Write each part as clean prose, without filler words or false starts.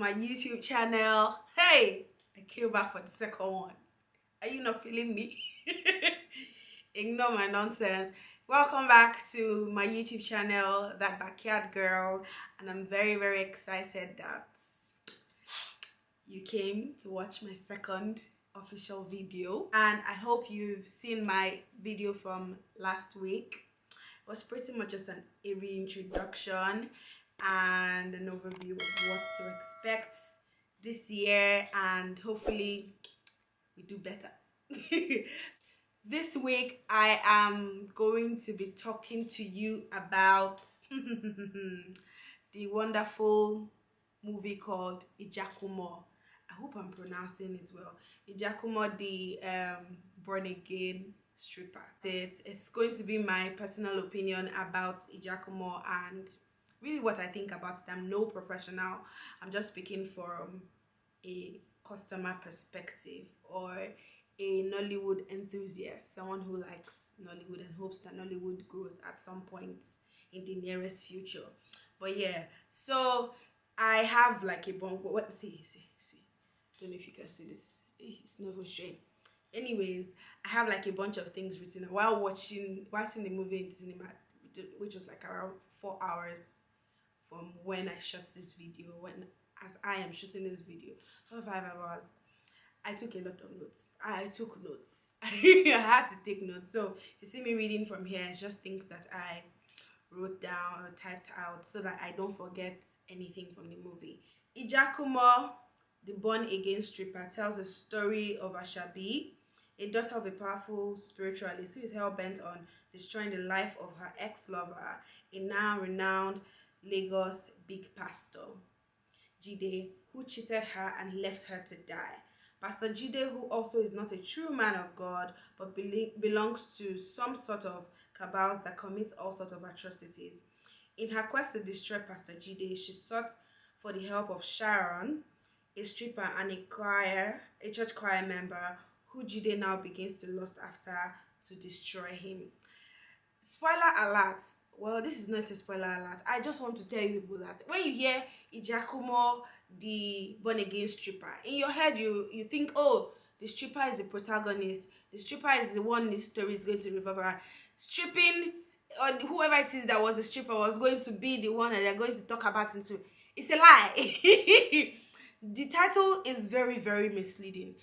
my YouTube channel. Hey, I came back for the second one. Are you not feeling me? Ignore my nonsense. Welcome back to my YouTube channel, That Backyard Girl, and I'm very excited that you came to watch my second official video, and I hope you've seen my video from last week. It was pretty much just a reintroduction and an overview of what to expect this year, and hopefully we do better. This week I am going to be talking to you about the wonderful movie called Ijakumo. I hope I'm pronouncing it well. Ijakumo, the born again stripper. It's going to be my personal opinion about Ijakumo and really what I think about it. I'm no professional. I'm just speaking from a customer perspective or a Nollywood enthusiast, someone who likes Nollywood and hopes that Nollywood grows at some point in the nearest future. But yeah, so I have like a bunch. What? See. Don't know if you can see this. It's not even showing. Anyways, I have like a bunch of things written while watching the movie in cinema, which was like around 4 hours from when I shot this video. As I am shooting this video, for 5 hours. I took a lot of notes. I took notes. I had to take notes. So you see me reading from here, it's just things that I wrote down or typed out so that I don't forget anything from the movie. Ijakumo, the born-again stripper, tells the story of Asabi, a daughter of a powerful spiritualist who is hell-bent on destroying the life of her ex-lover, a now renowned Lagos big pastor, Jide, who cheated her and left her to die. Pastor Jide, who also is not a true man of God, but belongs to some sort of cabals that commits all sorts of atrocities. In her quest to destroy Pastor Jide, she sought for the help of Sharon, a stripper and a church choir member, who Jide now begins to lust after to destroy him. Spoiler alert. Well, this is not a spoiler alert. I just want to tell you people that when you hear Ijakumo, the born-again stripper, in your head you think, oh, the stripper is the protagonist. The stripper is the one this story is going to revolve around. Stripping, or whoever it is that was a stripper was going to be the one that they're going to talk about into. It's a lie. The title is very misleading.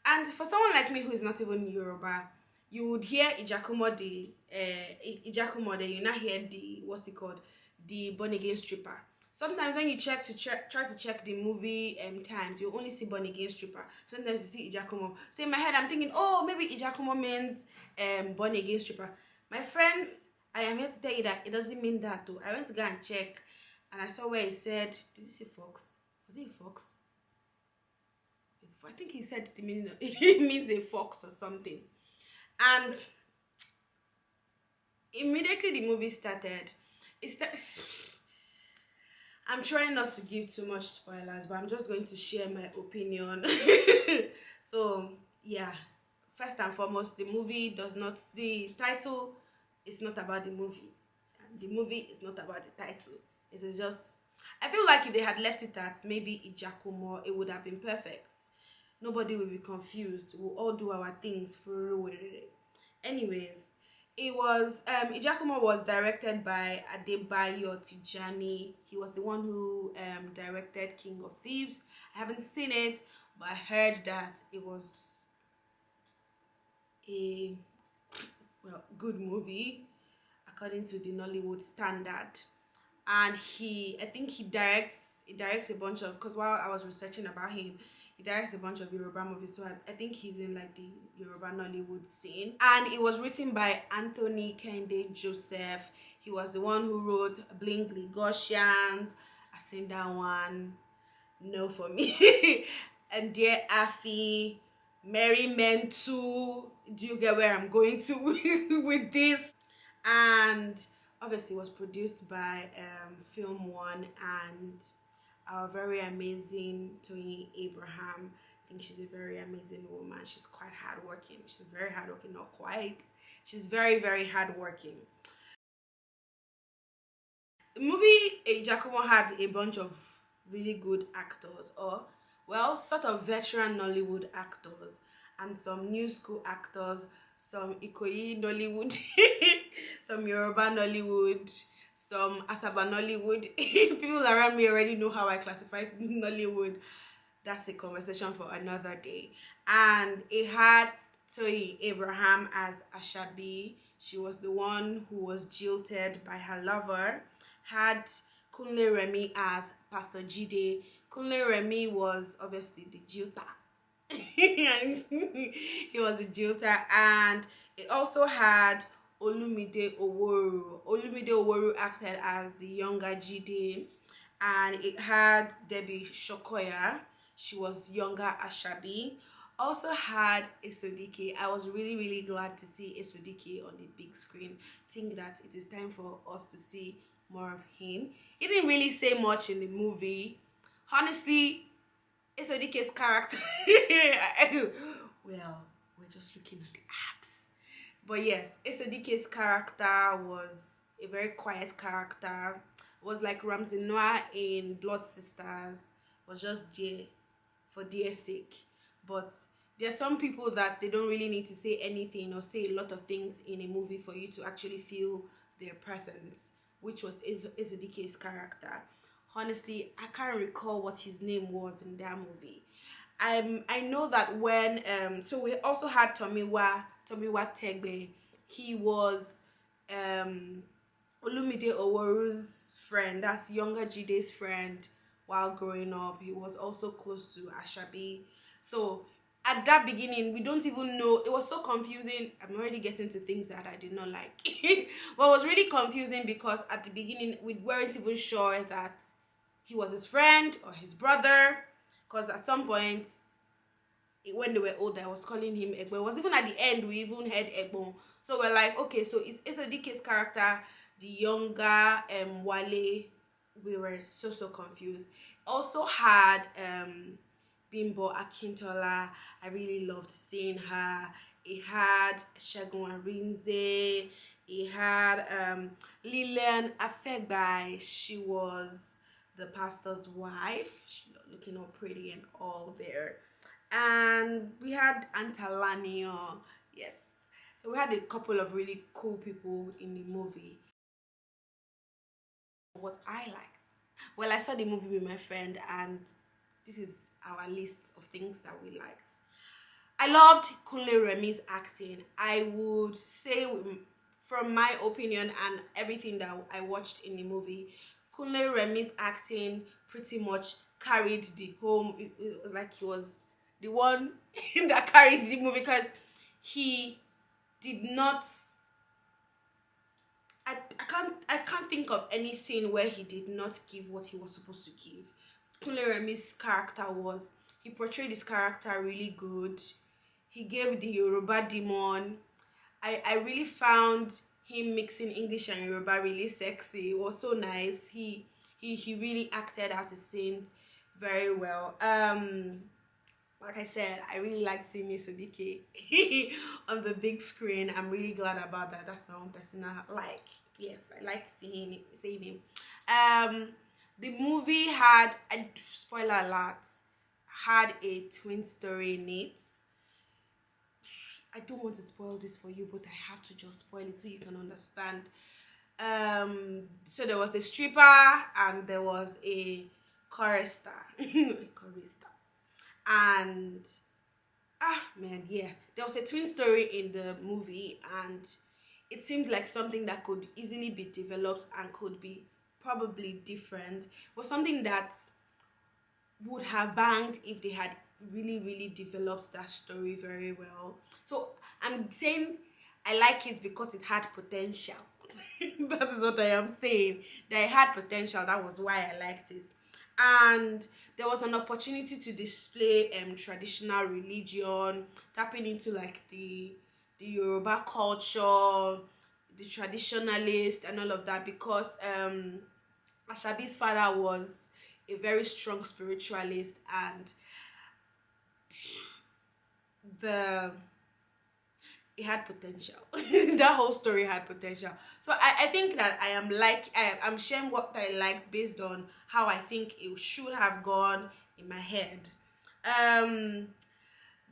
And for someone like me who is not even Yoruba, you would hear Ijakumo, then you not hear the, what's it called, the born again stripper. Sometimes when you try to check the movie times, you only see born again stripper. Sometimes you see Ijakumo. So in my head, I'm thinking, oh, maybe Ijakumo means born again stripper. My friends, I am here to tell you that it doesn't mean that though. I went to go and check, and I saw where it said, did you say fox? Was it a fox? I think he said the meaning of it means a fox or something. And immediately the movie started, I'm trying not to give too much spoilers, but I'm just going to share my opinion. So yeah, first and foremost, the title is not about the movie. The movie is not about the title. It is just, I feel like if they had left it at maybe Ijakumo, it would have been perfect. Nobody will be confused. We'll all do our things for it. Anyways, it was Ijakumo was directed by Adebayo Tijani. He was the one who directed King of Thieves. I haven't seen it, but I heard that it was a good movie according to the Nollywood standard. And I think he directs a bunch of, because while I was researching about him, he directs a bunch of Yoruba movies, so I think he's in like the Yoruba Nollywood scene. And it was written by Kehinde Joseph. He was the one who wrote Blink Ligosians. I've seen that one. No for me. And Dear Afi, Merry Men 2. Do you get where I'm going to with this? And obviously it was produced by Film One and our very amazing Toyin Abraham. I think she's a very amazing woman. She's quite hardworking. She's very hardworking, not quite. She's very hardworking. The movie Ijakumo had a bunch of really good actors, or well, sort of veteran Nollywood actors, and some new school actors, some Ikoyi Nollywood, some Yoruba Nollywood, some Asaba Nollywood. People around me already know how I classify Nollywood. That's a conversation for another day. And it had Toyin Abraham as Asabi. She was the one who was jilted by her lover. Had Kunle Remi as Pastor Jide. Kunle Remi was obviously the jilter. He was a jilter. And it also had Olumide Oworu. Olumide Oworu acted as the younger Jide. And it had Debbie Shokoya. She was younger Asabi. Also had Esodike. I was really glad to see Esodike on the big screen. Think that it is time for us to see more of him. He didn't really say much in the movie. Honestly, Esodike's character well, we're just looking at the apps. But yes, Esodike's character was a very quiet character. Was like Ramsey Noah in Blood Sisters. Was just there for dear sake. But there are some people that they don't really need to say anything or say a lot of things in a movie for you to actually feel their presence, which was Ezudike's character. Honestly, I can't recall what his name was in that movie. I know that when so we also had Tomiwa Tegbe. He was Olumide Oworu's friend. That's younger Jide's friend. While growing up, he was also close to Asabi. So at that beginning, we don't even know. It was so confusing. I'm already getting to things that I did not like. But it was really confusing because at the beginning, we weren't even sure that he was his friend or his brother. Because at some point, when they were older, I was calling him Egbo. It was even at the end, we even heard Egbo. So we're like, okay, so it's Esodike's character, the younger Wale. We were so confused. Also had Bimbo Akintola. I really loved seeing her. It had Sharon. It had Lillian Afegbai. She was the pastor's wife. She looking all pretty and all there. And we had Antalanio. Yes. So we had a couple of really cool people in the movie. What I liked. Well, I saw the movie with my friend, and this is our list of things that we liked. I loved Kunle Remi's acting. I would say, from my opinion and everything that I watched in the movie, Kunle Remi's acting pretty much carried the home. It was like he was the one that carried the movie because he did not. I can't think of any scene where he did not give what he was supposed to give. Kunle Remi's character was, he portrayed his character really good. He gave the Yoruba demon. I really found him mixing English and Yoruba really sexy. It was so nice. He really acted out his scene very well. Like I said, I really liked seeing Esodike on the big screen. I'm really glad about that. That's my own personal like. Yes, I liked seeing him. The movie had, spoiler alert, had a twin story in it. I don't want to spoil this for you, but I have to just spoil it so you can understand. So there was a stripper and there was a chorister. Chorister. And man, yeah, there was a twin story in the movie, and it seemed like something that could easily be developed and could be probably different. It was something that would have banged if they had really developed that story very well. So I'm saying I like it because it had potential. That is what I am saying. That it had potential. That was why I liked it. And there was an opportunity to display traditional religion, tapping into like the Yoruba culture, the traditionalist and all of that, because Asabi's father was a very strong spiritualist, and the it had potential. That whole story had potential. So I think that I'm sharing what I liked based on how I think it should have gone in my head. Um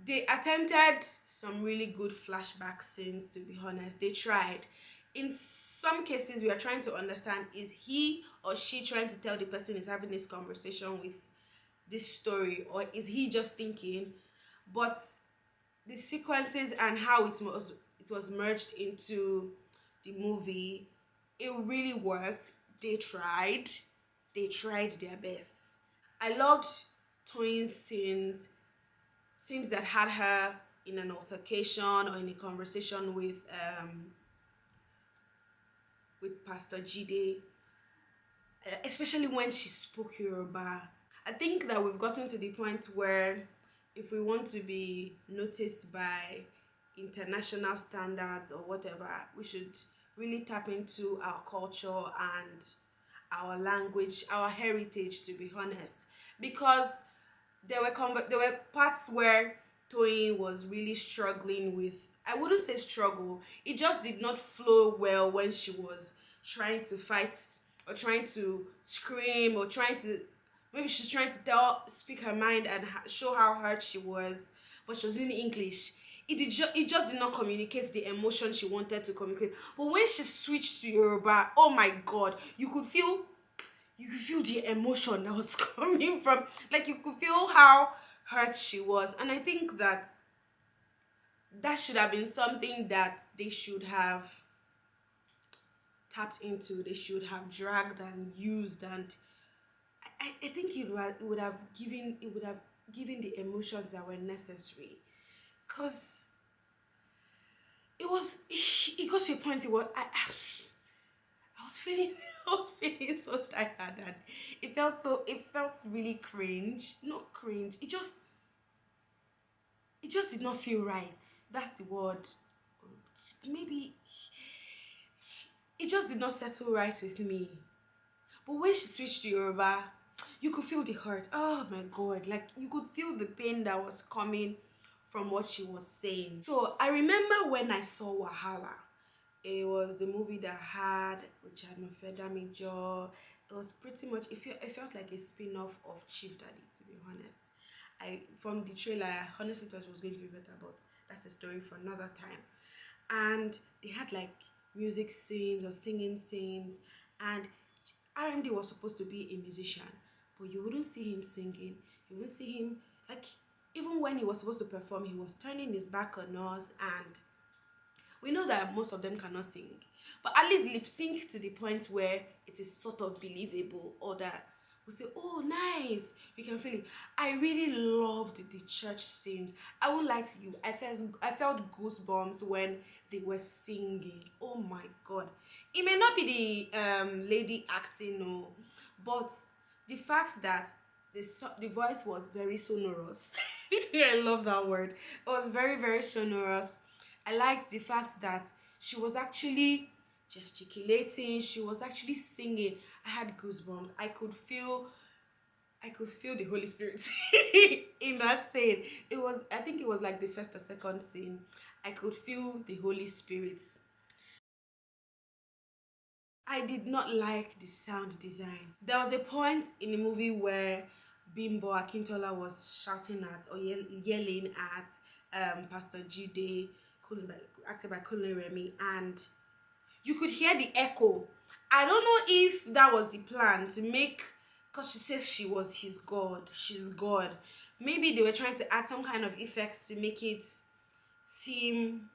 they attempted some really good flashback scenes, to be honest. They tried. In some cases, we are trying to understand, is he or she trying to tell the person is having this conversation with this story, or is he just thinking? But the sequences and how it was merged into the movie, it really worked. They tried their best. I loved Toyin's scenes that had her in an altercation or in a conversation with Pastor Jide, especially when she spoke Yoruba. I think that we've gotten to the point where if we want to be noticed by international standards or whatever, we should really tap into our culture and our language, our heritage, to be honest. Because there were parts where Toyin was really struggling with, I wouldn't say struggle, it just did not flow well when she was trying to fight or trying to scream or trying to, maybe she's trying to speak her mind and show how hurt she was, but she was in English. It just did not communicate the emotion she wanted to communicate. But when she switched to Yoruba, oh my god, you could feel the emotion that was coming from, like, you could feel how hurt she was. And I think that should have been something that they should have tapped into, they should have dragged and used. And I think it would have given the emotions that were necessary. Because it got to a point, I was feeling I was feeling so tired, and it felt really cringe. Not cringe. It just did not feel right. That's the word. Maybe it just did not settle right with me. But when she switched to Yoruba, you could feel the hurt. Oh my god, like you could feel the pain that was coming from what she was saying. So I remember when I saw Wahala. It was the movie that had Richard Major. It was pretty much, it felt like a spin-off of Chief Daddy, to be honest. From the trailer, I honestly thought it was going to be better, but that's a story for another time. And they had like music scenes or singing scenes, and RMD was supposed to be a musician, but you wouldn't see him singing. You wouldn't see him, like, even when he was supposed to perform, he was turning his back on us. And we know that most of them cannot sing, but at least lip sync to the point where it is sort of believable, or that we say, oh nice, we can feel it. I really loved the church scenes. I won't lie to you, I felt goosebumps when they were singing. Oh my god, it may not be the lady acting, no, but the fact that the voice was very sonorous. I love that word. It was very, very sonorous. I liked the fact that she was actually gesticulating, she was actually singing. I had goosebumps. I could feel the Holy Spirit in that scene. I think it was like the first or second scene. I could feel the Holy Spirit. I did not like the sound design. There was a point in the movie where Bimbo Akintola was shouting at or yelling at Pastor Jide, acted by Kunle Remi, and you could hear the echo. I don't know if that was the plan to make, because she says she was his God, she's God. Maybe they were trying to add some kind of effect to make it seem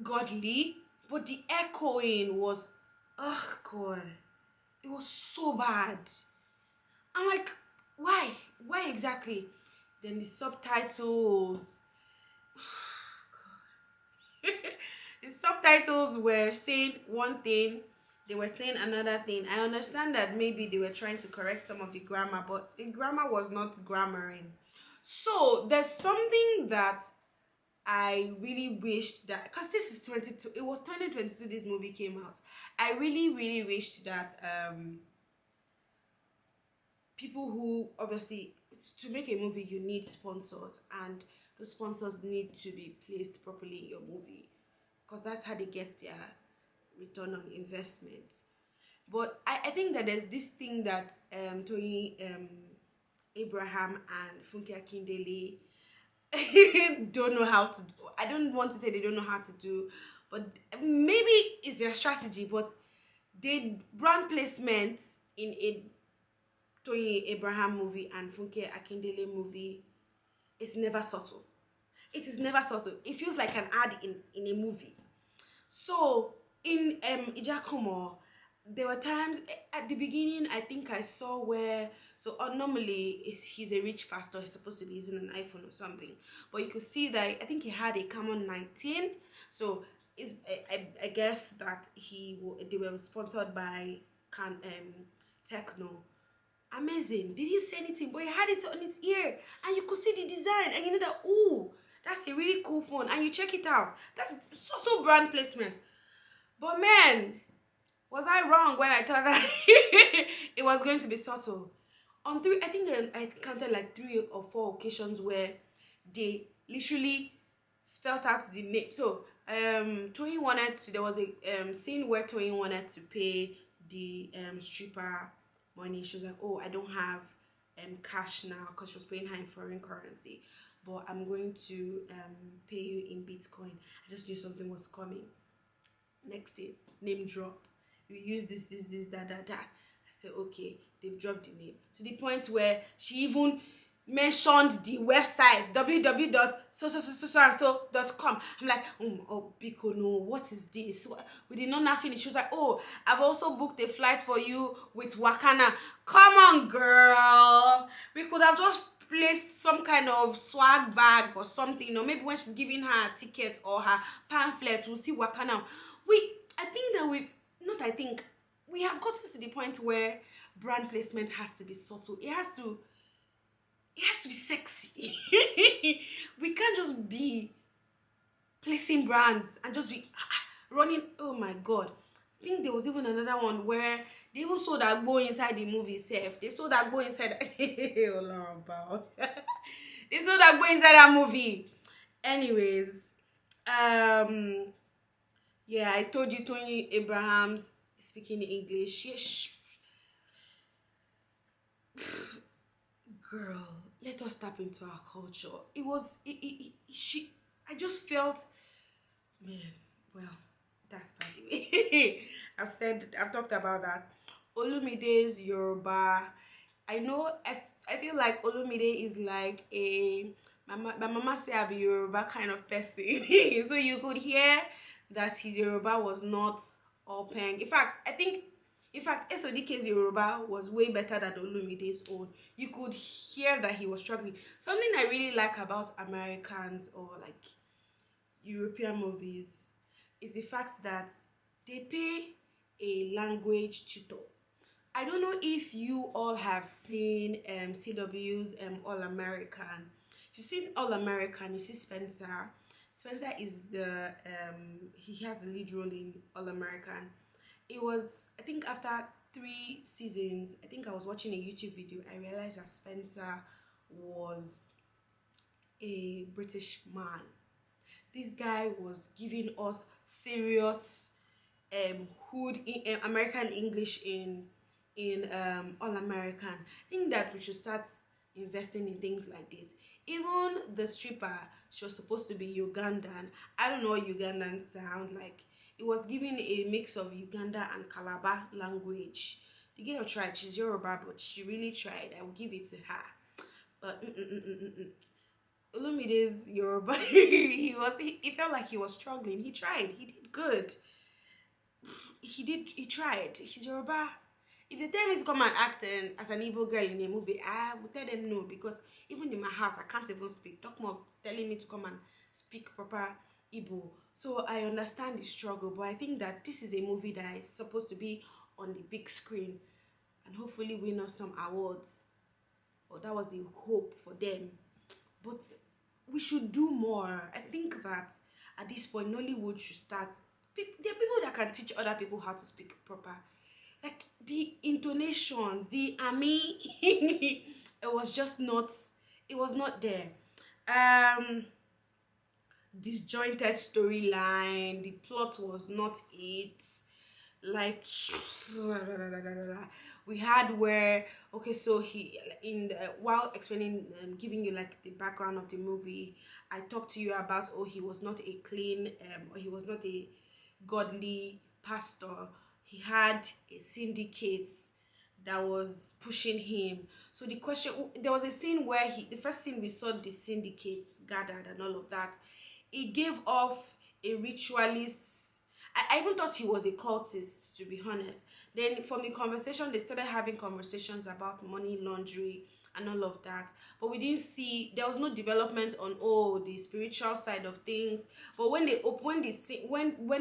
godly, but the echoing was, oh god, it was so bad. I'm like, why exactly? Then the subtitles, the subtitles were saying one thing, they were saying another thing. I understand that maybe they were trying to correct some of the grammar, but the grammar was not grammaring. So there's something that I really wished that, because this is 22, it was 2022 this movie came out. I really, really wished that people who, obviously, to make a movie you need sponsors, and the sponsors need to be placed properly in your movie, because that's how they get their return on investment. But I think that there's this thing that Toyin Abraham and Funke Akindele don't know how to do. I don't want to say they don't know how to do, but maybe it's their strategy. But they brand placement in a Toyin Abraham movie and Funke Akindele movie is never subtle. It is never subtle. It feels like an ad in a movie. So in Ijakumo, there were times at the beginning I think I saw where normally he's a rich pastor, he's supposed to be using an iPhone or something, but you could see that I think he had a Camon 19. So is I guess that they were sponsored by Techno. Amazing. Did he say anything? But he had it on his ear and you could see the design and you know that, ooh, that's a really cool phone, and you check it out. That's subtle brand placement. But man, was I wrong when I thought that it was going to be subtle? On three, I think I counted like 3 or 4 occasions where they literally spelled out the name. So Toyin wanted to, there was a scene where Toyin wanted to pay the stripper money. She was like, oh, I don't have cash now, because she was paying her in foreign currency, but I'm going to pay you in Bitcoin. I just knew something was coming. Next day, name drop. You use this, that. I said, okay, they've dropped the name. To the point where she even mentioned the website, www.so.com. I'm like, oh, Biko, no, what is this? We did not finish. She was like, oh, I've also booked a flight for you with Wakana. Come on, girl. We could have just placed some kind of swag bag or something, or maybe when she's giving her a ticket or her pamphlet, we'll see Wakana. We have gotten to the point where brand placement has to be subtle. It has to be sexy. We can't just be placing brands and just be running. Oh my god. I think there was even another one where they even sold that boy inside the movie itself. They sold that boy inside they sold that boy inside that movie. Anyways, yeah, I told you Toyin Abraham's speaking English. Girl, let us tap into our culture. I just felt, man, well, that's by the way. I've talked about that. Olumide's Yoruba. I know, I feel like Olumide is like my mama say I be Yoruba kind of person. So you could hear that his Yoruba was not all peng. In fact, SODK's Yoruba was way better than Olumide's own. You could hear that he was struggling. Something I really like about Americans or like European movies is the fact that they pay a language tutor. I don't know if you all have seen CW's All American. If you've seen All American, you see Spencer. Spencer is he has the lead role in All American. It was, I think after 3 seasons, I think I was watching a YouTube video, I realized that Spencer was a British man. This guy was giving us serious hood in American English in All American. I think that we should start investing in things like this. Even the stripper, she was supposed to be Ugandan. I don't know what Ugandan sound like. It was giving a mix of Uganda and Calabar language. The girl tried. She's Yoruba, but she really tried. I will give it to her. But Olumide's Yoruba, he felt like he was struggling. He tried. He did good. He tried. He's Yoruba. If they tell me to come and act as an Igbo girl in a movie, I would tell them no, because even in my house, I can't even speak. Talk more telling me to come and speak proper Igbo. So I understand the struggle, but I think that this is a movie that is supposed to be on the big screen and hopefully win us some awards. Or that was the hope for them. But we should do more. I think that at this point, Nollywood should start. There are people that can teach other people how to speak proper. Like the intonations, the it was just not, it was not there. Um, disjointed storyline. The plot was not it. Like we had where, okay, so he in the, while explaining, giving you like the background of the movie, I talked to you about, oh, he was not a clean, or he was not a godly pastor. He had a syndicate that was pushing him. So the question, there was a scene where the first scene we saw the syndicates gathered and all of that, it gave off a ritualist. I even thought he was a cultist, to be honest. Then from the conversation, they started having conversations about money laundering and all of that. But we didn't see, there was no development on, oh, the spiritual side of things. But when they when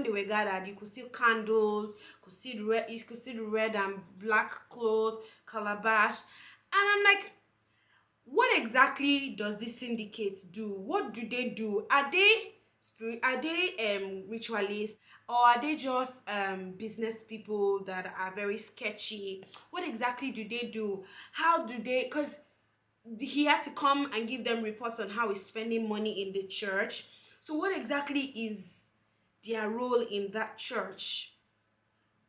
they were gathered, you could see candles, you could see the red and black cloth, calabash. And I'm like, what exactly does this syndicate do? What do they do? Are they ritualists, or are they just business people that are very sketchy? What exactly do they do? How do they, because he had to come and give them reports on how he's spending money in the church. So what exactly is their role in that church?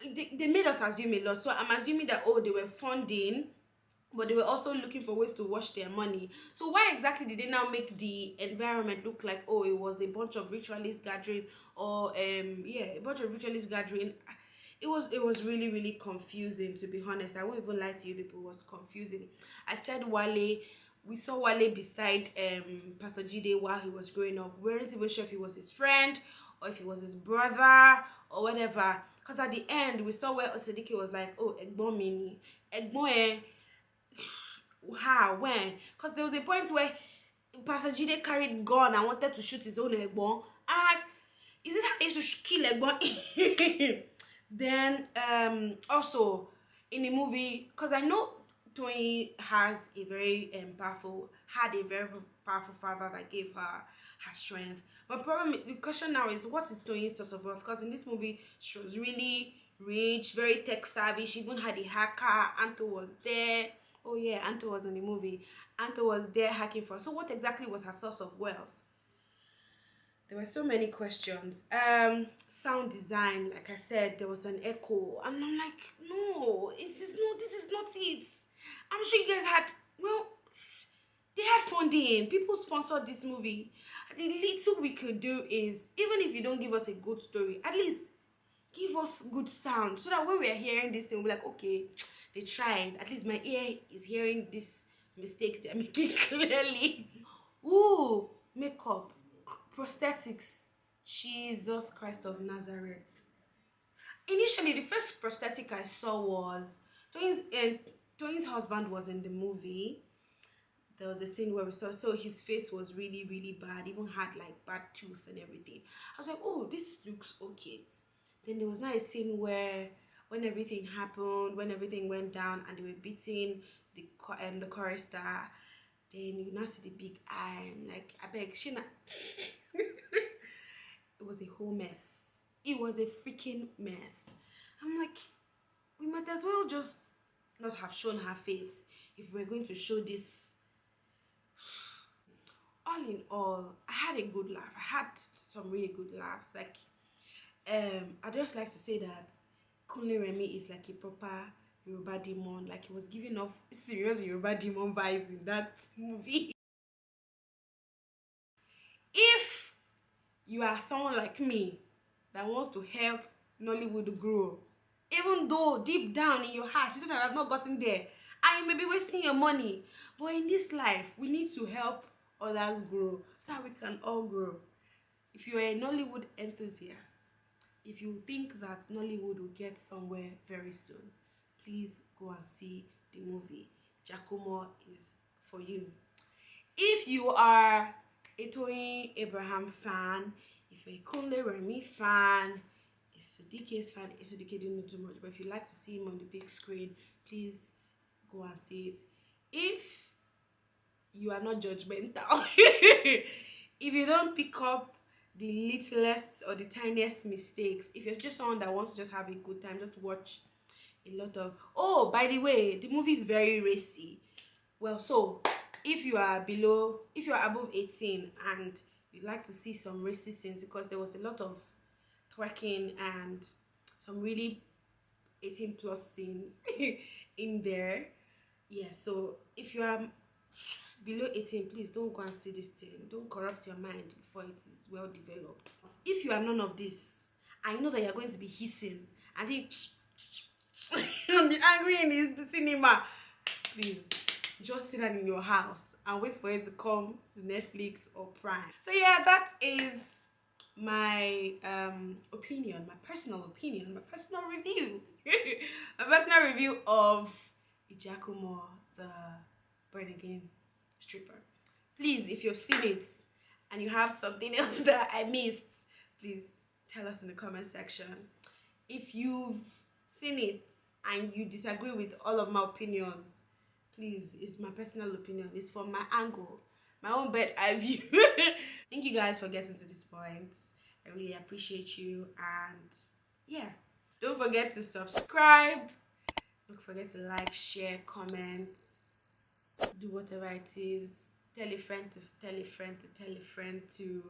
They made us assume a lot. So I'm assuming that, oh, they were funding, but they were also looking for ways to wash their money. So why exactly did they now make the environment look like, oh, it was a bunch of ritualists gathering, or yeah, a bunch of ritualists gathering? It was really, really confusing, to be honest. I won't even lie to you people, it was confusing. I said Wale, we saw Wale beside Pastor Jide while he was growing up. We weren't even sure if he was his friend or if he was his brother or whatever. Because at the end, we saw where Osedike was like, oh, Egbon Mini. Egbon, how, when? Because there was a point where Pastor Jide carried gun and wanted to shoot his own Egbon. I'm like, is this how they used to kill Egbon? Then also in the movie, because I know Toyin had a very powerful father that gave her her strength. But the question now is, what is Toyin's source of wealth? Because in this movie, she was really rich, very tech savvy. She even had a hacker. Anto was there. Oh yeah, Anto was in the movie. Anto was there hacking for her. So what exactly was her source of wealth? There were so many questions. Sound design, like I said, there was an echo, and I'm like, no, this is not it. I'm sure you guys had, well, they had funding. People sponsored this movie. The little we could do is, even if you don't give us a good story, at least give us good sound, so that when we are hearing this thing, we'll be like, okay, they tried. At least my ear is hearing these mistakes they're making clearly. Ooh, makeup, prosthetics. Jesus Christ of Nazareth. Initially, the first prosthetic I saw was Toyin's husband was in the movie. There was a scene where we saw, so his face was really, really bad, even had like bad tooth and everything. I was like, oh, this looks okay. Then there was now a scene where, when everything happened, when everything went down and they were beating the chorister, then you now see the big eye. I'm like, I beg, Shina. It was a whole mess. It was a freaking mess. I'm like, we might as well just not have shown her face if we're going to show this. All in all, I had a good laugh. I had some really good laughs. Like, I just like to say that Kunle Remi is like a proper Yoruba demon. Like, he was giving off serious Yoruba demon vibes in that movie. If you are someone like me that wants to help Nollywood grow, even though deep down in your heart you know that I've not gotten there, and you may be wasting your money, but in this life we need to help others grow so that we can all grow. If you are a Nollywood enthusiast, if you think that Nollywood will get somewhere very soon, please go and see the movie. Ijakumo is for you. If you are a Toyin Abraham fan, if you're a Kunle Remi fan, a Sudike's fan, a Sudike didn't know too much, but if you like to see him on the big screen, please go and see it. If you are not judgmental, if you don't pick up the littlest or the tiniest mistakes, if you're just someone that wants to just have a good time, just watch a lot of, oh, by the way, the movie is very racy. Well, so if you are above 18 and you'd like to see some racist scenes, because there was a lot of twerking and some really 18 plus scenes in there. Yeah, so if you are below 18, please don't go and see this thing. Don't corrupt your mind before it is well developed. If you are none of this, I know that you're going to be hissing and then be angry in the cinema. Please just sit down in your house and wait for it to come to Netflix or Prime. So yeah, that is my opinion, my personal opinion, my personal review. My personal review of Ijakumo, the born again stripper. Please, if you've seen it and you have something else that I missed, please tell us in the comment section. If you've seen it and you disagree with all of my opinions, please, it's my personal opinion. It's from my angle, my own bird eye view. Thank you guys for getting to this point. I really appreciate you, and yeah, don't forget to subscribe. Don't forget to like, share, comment, do whatever it is. Tell a friend to tell a friend to tell a friend to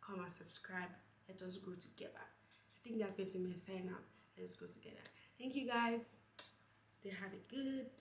come and subscribe. Let us go together. I think that's going to be a sign out. Let's go together. Thank you guys. They have it good.